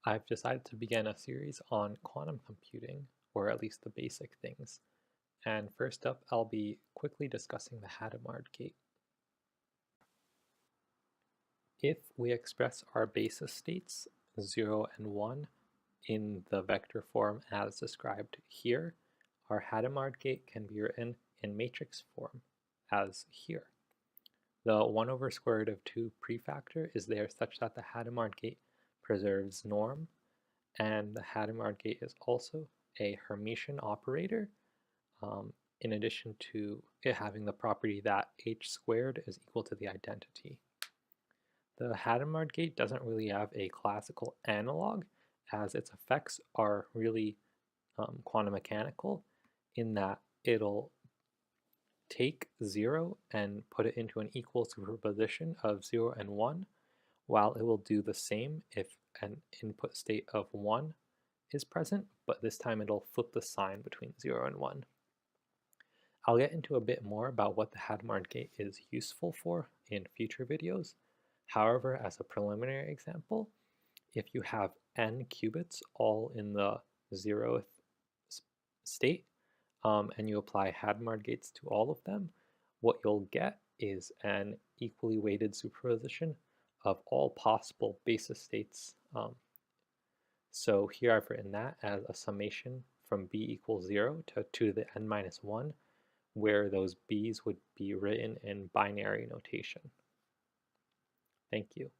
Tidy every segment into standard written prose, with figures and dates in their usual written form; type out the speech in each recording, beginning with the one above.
I've decided to begin a series on quantum computing, or at least the basic things. And first up, I'll be quickly discussing the Hadamard gate. If we express our basis states, 0 and 1, in the vector form as described here, our Hadamard gate can be written in matrix form, as here. The 1 over square root of 2 prefactor is there such that the Hadamard gate preserves norm, and the Hadamard gate is also a Hermitian operator, in addition to it having the property that h squared is equal to the identity. The Hadamard gate doesn't really have a classical analog, as its effects are really quantum mechanical, in that it'll take 0 and put it into an equal superposition of 0 and 1, while it will do the same if an input state of 1 is present, but this time it'll flip the sign between 0 and 1. I'll get into a bit more about what the Hadamard gate is useful for in future videos. However, as a preliminary example, if you have n qubits all in the 0th state, and you apply Hadamard gates to all of them, what you'll get is an equally weighted superposition of all possible basis states. So here I've written that as a summation from b equals 0 to 2 to the n minus 1, where those b's would be written in binary notation. Thank you.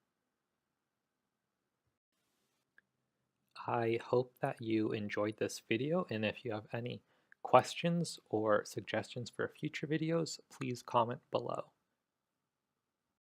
I hope that you enjoyed this video, and if you have any questions or suggestions for future videos, please comment below.